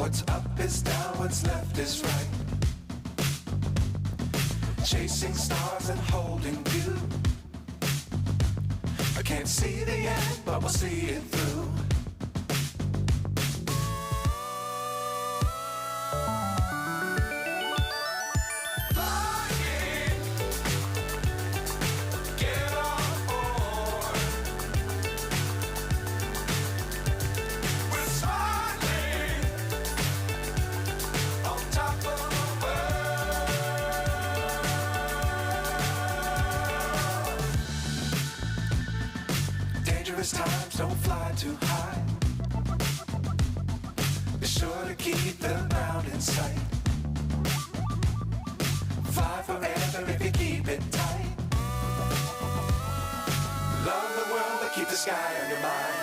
What's up is down, what's left is right. Chasing stars and holding you. I can't see the end, but we'll see it through. Times don't fly too high. Be sure to keep the ground in sight. Fly forever if you keep it tight. Love the world but keep the sky on your mind.